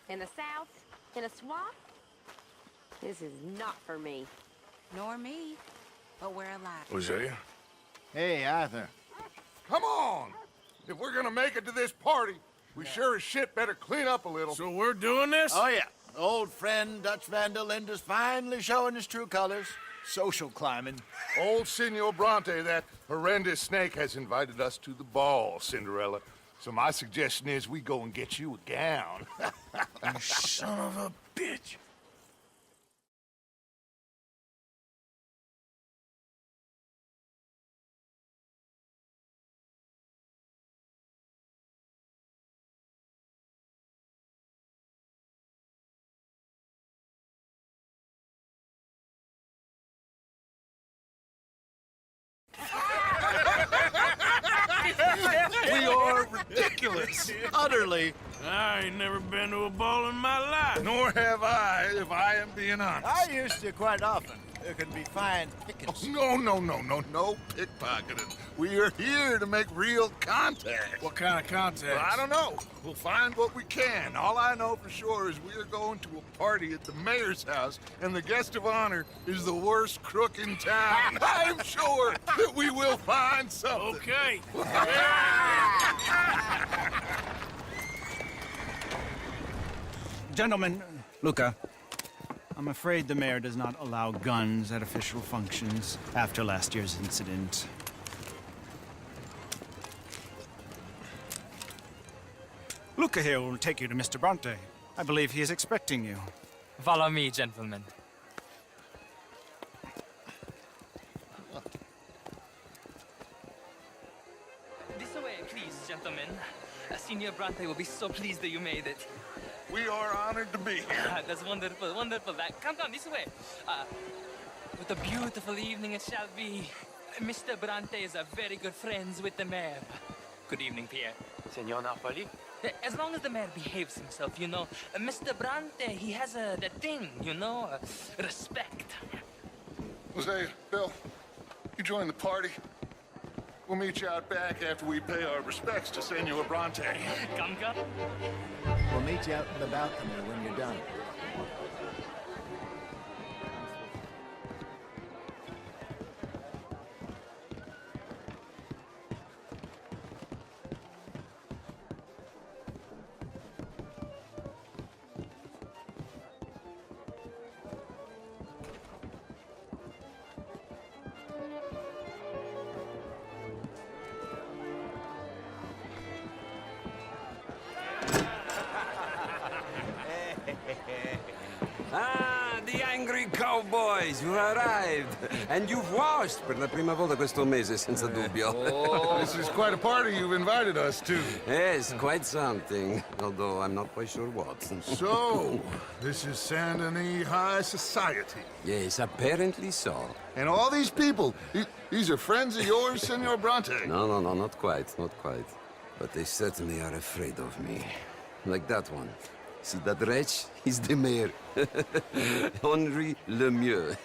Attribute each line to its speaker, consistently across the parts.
Speaker 1: In the south? In a swamp? This is not for me.
Speaker 2: Nor me. But we're alive.
Speaker 3: Hosea?
Speaker 4: Hey, Arthur.
Speaker 5: Come on! If we're gonna make it to this party, we sure as shit better clean up a little.
Speaker 3: So we're doing this?
Speaker 4: Oh, yeah. Old friend Dutch Van der Linde's finally showing his true colors. Social climbing.
Speaker 5: Old Senor Bronte, that horrendous snake, has invited us to the ball, Cinderella. So my suggestion is we go and get you a gown.
Speaker 3: You son of a bitch.
Speaker 4: We are ridiculous. Utterly.
Speaker 3: I ain't never been to a ball in my life.
Speaker 5: Nor have I, if I am being honest.
Speaker 4: I used to quite often. There can be fine pickings.
Speaker 5: No pickpocketing. We are here to make real contact.
Speaker 3: What kind of contact?
Speaker 5: Well, I don't know. We'll find what we can. All I know for sure is we are going to a party at the mayor's house, and the guest of honor is the worst crook in town. I'm sure that we will find something.
Speaker 3: Okay.
Speaker 6: Gentlemen, Luca, I'm afraid the mayor does not allow guns at official functions after last year's incident. Luca here will take you to Mr. Bronte. I believe he is expecting you.
Speaker 7: Follow me, gentlemen. This way, please, gentlemen. Senior Bronte will be so pleased that you made it.
Speaker 5: We are honored to be here.
Speaker 7: That's wonderful, wonderful. Come this way. What a beautiful evening it shall be. Mr. Bronte is very good friends with the mayor. Good evening, Pierre.
Speaker 8: Senor Napoli?
Speaker 7: As long as the mayor behaves himself, you know. Mr. Bronte, he has that thing, you know, respect.
Speaker 5: Hosea, Bill, you join the party. We'll meet you out back after we pay our respects to Senor Bronte.
Speaker 7: Come.
Speaker 4: We'll meet you out in the balcony when you're done.
Speaker 8: Ah, the angry cowboys, you arrived. And you've washed per la prima volta questo mese, senza dubbio.
Speaker 5: This is quite a party you've invited us to.
Speaker 8: Yes, quite something. Although I'm not quite sure what.
Speaker 5: So, this is Saint Denis High Society.
Speaker 8: Yes, apparently so.
Speaker 5: And all these people, these are friends of yours, Senor Bronte?
Speaker 8: No, not quite, not quite. But they certainly are afraid of me. Like that one. See that wretch? He's the mayor. Henri Lemieux.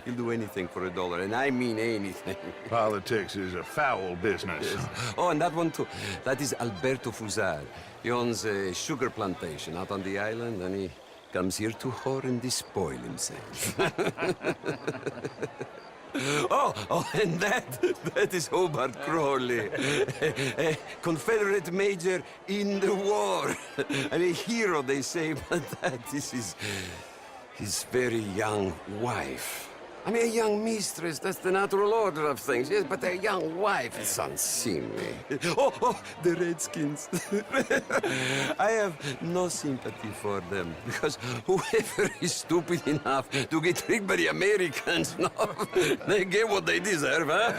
Speaker 8: He'll do anything for $1, and I mean anything.
Speaker 5: Politics is a foul business.
Speaker 8: Yes. Oh, and that one too. That is Alberto Fusar. He owns a sugar plantation out on the island, and he comes here to whore and despoil himself. Oh, and that is Hobart Crawley, a Confederate major in the war, and a hero, they say, but that is his very young wife. I mean, a young mistress, that's the natural order of things, yes, but a young wife, it's unseemly. Oh, the Redskins. I have no sympathy for them, because whoever is stupid enough to get tricked by the Americans, no, they get what they deserve, huh?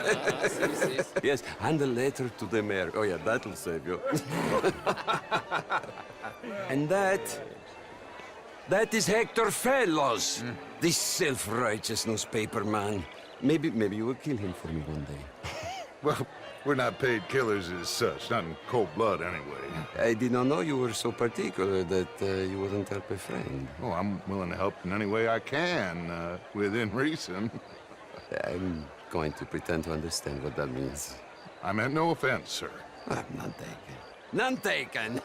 Speaker 8: Yes, and a letter to the mayor. Oh, yeah, that'll save you. And that is Hector Fellows, this self-righteous newspaper man. Maybe you will kill him for me one day.
Speaker 5: Well, we're not paid killers as such, not in cold blood anyway.
Speaker 8: I did not know you were so particular that you wouldn't help a friend.
Speaker 5: Oh, I'm willing to help in any way I can, within reason.
Speaker 8: I'm going to pretend to understand what that means.
Speaker 5: I meant no offense, sir.
Speaker 8: None taken. None taken!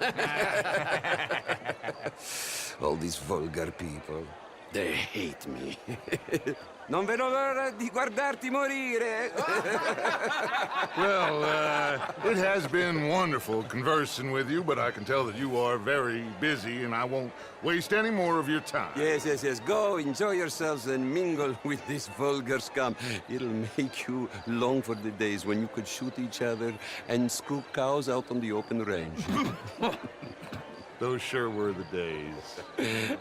Speaker 8: All these vulgar people. They hate me. Non vedo l'ora di guardarti morire.
Speaker 5: Well, it has been wonderful conversing with you, but I can tell that you are very busy, and I won't waste any more of your time.
Speaker 8: Yes, yes, yes. Go, enjoy yourselves, and mingle with this vulgar scum. It'll make you long for the days when you could shoot each other and screw cows out on the open range.
Speaker 5: Those sure were the days.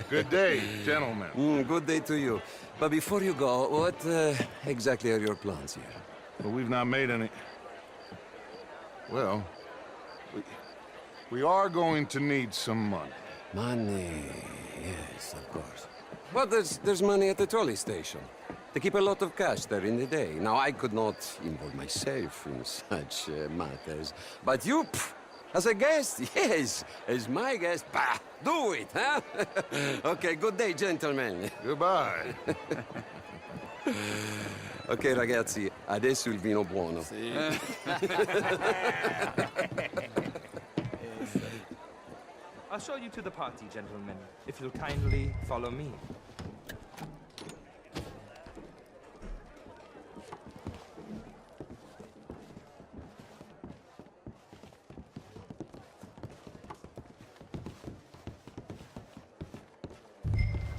Speaker 5: Good day, gentlemen.
Speaker 8: Good day to you. But before you go, what exactly are your plans here?
Speaker 5: Well, we've not made any... Well, we are going to need some money.
Speaker 8: Money, yes, of course. Well, there's money at the trolley station. They keep a lot of cash there in the day. Now, I could not involve myself in such matters. But you, as a guest, yes, as my guest, bah, do it, huh? Okay, good day, gentlemen.
Speaker 5: Goodbye.
Speaker 8: Ok, ragazzi, adesso il vino buono.
Speaker 7: I'll show you to the party, gentlemen, if you'll kindly follow me.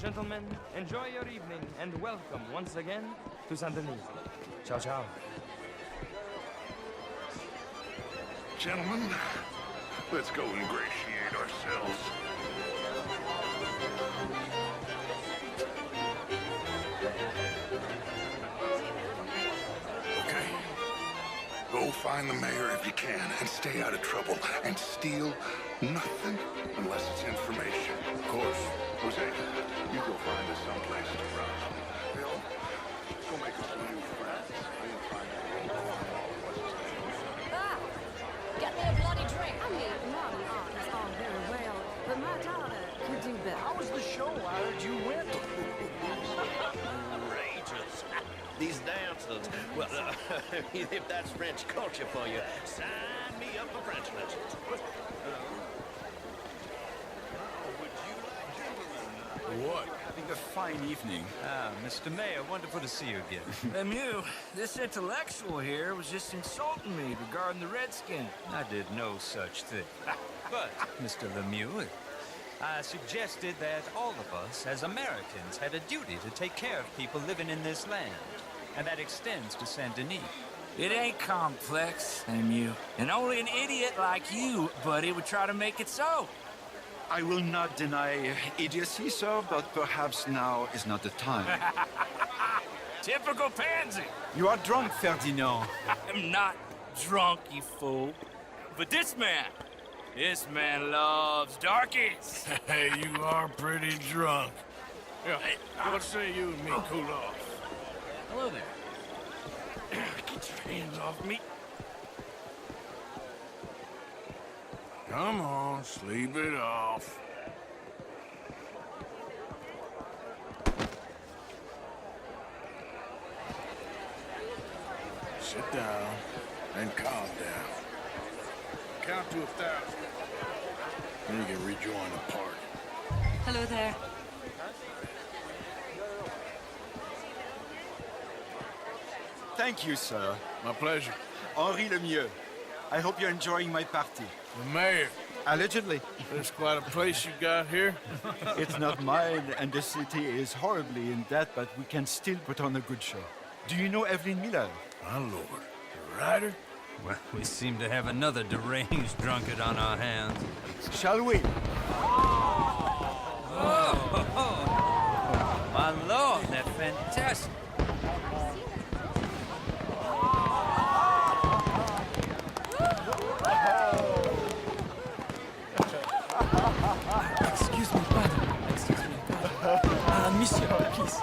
Speaker 7: Gentlemen, enjoy your evening and welcome once again to Saint Denis. Ciao, ciao.
Speaker 5: Gentlemen, let's go ingratiate ourselves. Okay. Go find the mayor if you can and stay out of trouble and steal nothing unless it's information. Of course. Jose, you go find us someplace to run. Bill, go make us some new friends. I'll find
Speaker 1: Ah! Get me a bloody drink. I mean, modern art is all very well, but my daughter could do better.
Speaker 4: How was the show? I heard you went. Outrageous. These dancers. Well, if that's French culture for you, sign me up for French lessons.
Speaker 3: What?
Speaker 9: Having a fine evening. Ah, Mr. Mayor, wonderful to see you again.
Speaker 10: Lemieux, this intellectual here was just insulting me regarding the Redskins.
Speaker 9: I did no such thing. But, Mr. Lemieux, I suggested that all of us, as Americans, had a duty to take care of people living in this land. And that extends to Saint Denis.
Speaker 10: It ain't complex, Lemieux. And only an idiot like you, buddy, would try to make it so.
Speaker 6: I will not deny idiocy, sir, but perhaps now is not the time.
Speaker 10: Typical pansy.
Speaker 6: You are drunk, Ferdinand.
Speaker 10: I'm not drunk, you fool. But this man loves darkies.
Speaker 3: Hey, you are pretty drunk. Yeah, what say you and me cool off?
Speaker 10: Hello there.
Speaker 3: Get your hands off me. Come on, sleep it off. Sit down and calm down. Count to 1,000. Then you can rejoin the party.
Speaker 2: Hello there.
Speaker 6: Thank you, sir.
Speaker 3: My pleasure.
Speaker 6: Henri Lemieux. I hope you're enjoying my party.
Speaker 3: The mayor.
Speaker 6: Allegedly.
Speaker 3: There's quite a place you got here.
Speaker 6: It's not mine, and the city is horribly in debt, but we can still put on a good show. Do you know Evelyn Miller?
Speaker 3: My lord. The writer?
Speaker 9: Well, we seem to have another deranged drunkard on our hands.
Speaker 6: Shall we?
Speaker 9: My lord, that's fantastic.
Speaker 10: Excuse me, pardon. Excuse me, pardon. Monsieur, please.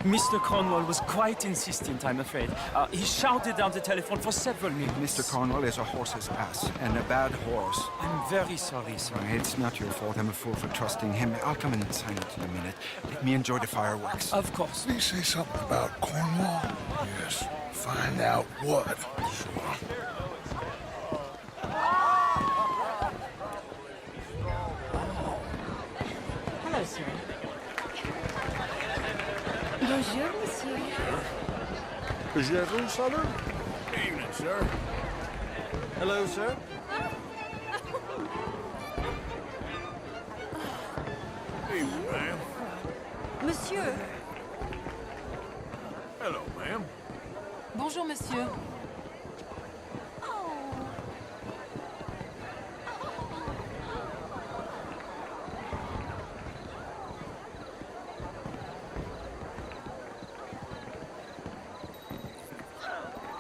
Speaker 10: Mr. Cornwall was quite insistent, I'm afraid. He shouted down the telephone for several minutes.
Speaker 6: Mr. Cornwall is a horse's ass, and a bad horse.
Speaker 10: I'm very sorry, sir.
Speaker 6: It's not your fault. I'm a fool for trusting him. I'll come in and sign it in a minute. Let me enjoy the fireworks.
Speaker 10: Of course.
Speaker 3: Did he say something about Cornwall? Yes. Find out what. Sure.
Speaker 1: Bonjour, monsieur.
Speaker 5: Jerusalem?
Speaker 3: Evening, sir.
Speaker 6: Hello, sir.
Speaker 3: Evening, ma'am.
Speaker 2: Monsieur.
Speaker 3: Hello, ma'am.
Speaker 2: Bonjour, monsieur.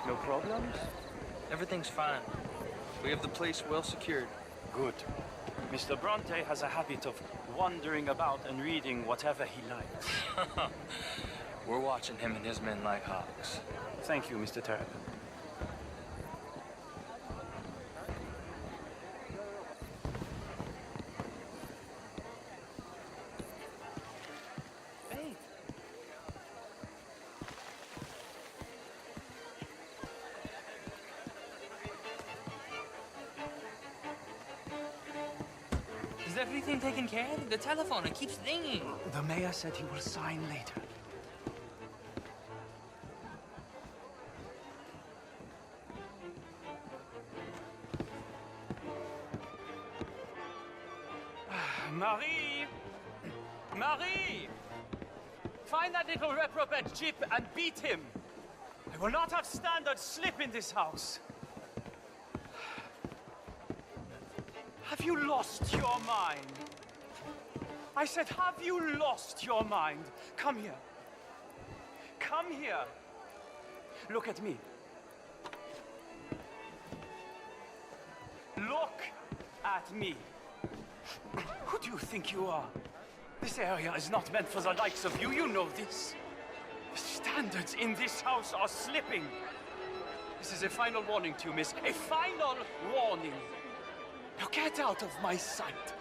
Speaker 7: No problems? Everything's fine. We have the place well secured.
Speaker 11: Good. Mr. Bronte has a habit of wandering about and reading whatever he likes.
Speaker 7: We're watching him and his men like hawks.
Speaker 11: Thank you, Mr. Terrapin.
Speaker 7: Is everything taken care of? The telephone, it keeps ringing.
Speaker 11: The mayor said he will sign later. Marie! Marie! Find that little reprobate Jip and beat him. I will not have standards slip in this house. Have you lost your mind? I said, have you lost your mind? Come here. Come here. Look at me. Look at me. Who do you think you are? This area is not meant for the likes of you. You know this. The standards in this house are slipping. This is a final warning to you, miss. A final warning. Now get out of my sight.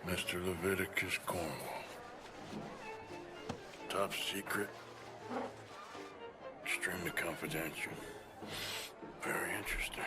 Speaker 3: Mr. Leviticus Cornwall. Top secret. Extremely confidential. Very interesting.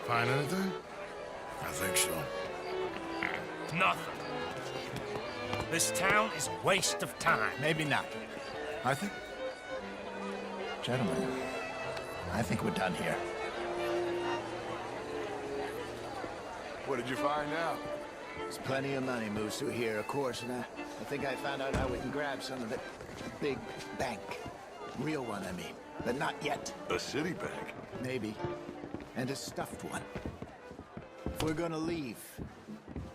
Speaker 3: Find anything? I think so.
Speaker 10: Nothing. This town is a waste of time.
Speaker 12: Maybe not.
Speaker 3: I think...
Speaker 12: Gentlemen, I think we're done here.
Speaker 5: What did you find out?
Speaker 12: There's plenty of money moves through here, of course, and I think I found out how we can grab some of it. A big bank. Real one, I mean. But not yet.
Speaker 5: A city bank?
Speaker 12: Maybe. And a stuffed one. If we're gonna leave,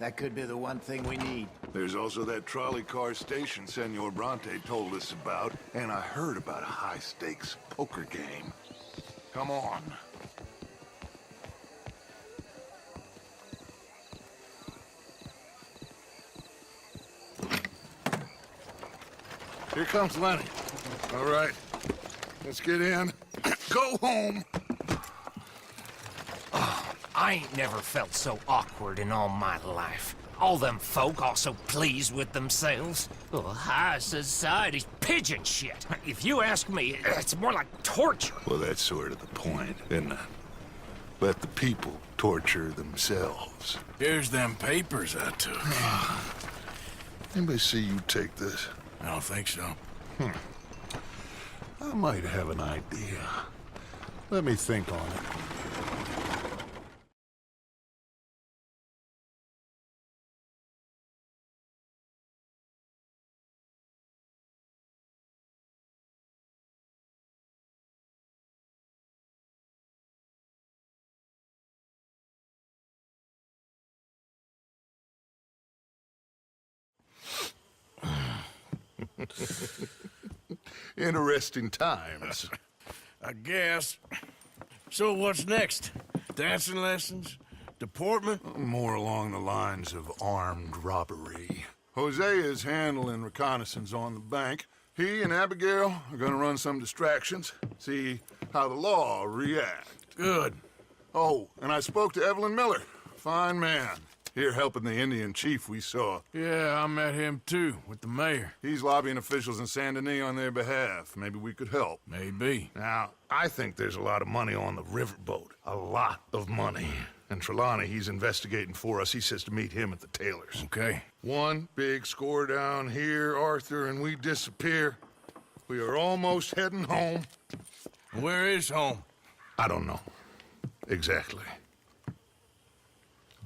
Speaker 12: that could be the one thing we need.
Speaker 5: There's also that trolley car station Senor Bronte told us about, and I heard about a high-stakes poker game. Come on. Here comes Lenny. All right, let's get in. Go home.
Speaker 13: I ain't never felt so awkward in all my life. All them folk all so pleased with themselves. Oh, high society's pigeon shit. If you ask me, it's more like torture.
Speaker 5: Well, that's sort of the point, isn't it? Let the people torture themselves.
Speaker 3: Here's them papers I took.
Speaker 5: Anybody see you take this?
Speaker 3: I don't think so.
Speaker 5: I might have an idea. Let me think on it. Interesting times.
Speaker 3: I guess. So what's next? Dancing lessons? Deportment?
Speaker 5: More along the lines of armed robbery. Hosea is handling reconnaissance on the bank. He and Abigail are gonna run some distractions, see how the law react.
Speaker 3: Good.
Speaker 5: Oh, and I spoke to Evelyn Miller. Fine man. Here helping the Indian chief we saw.
Speaker 3: Yeah, I met him too, with the mayor.
Speaker 5: He's lobbying officials in Saint Denis on their behalf. Maybe we could help.
Speaker 3: Maybe.
Speaker 5: Now, I think there's a lot of money on the riverboat. A lot of money. And Trelawney, he's investigating for us. He says to meet him at the Taylor's.
Speaker 3: Okay.
Speaker 5: One big score down here, Arthur, and we disappear. We are almost heading home.
Speaker 3: Where is home?
Speaker 5: I don't know. Exactly.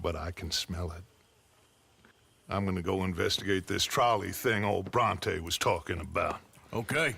Speaker 5: But I can smell it. I'm gonna go investigate this trolley thing old Bronte was talking about.
Speaker 3: Okay.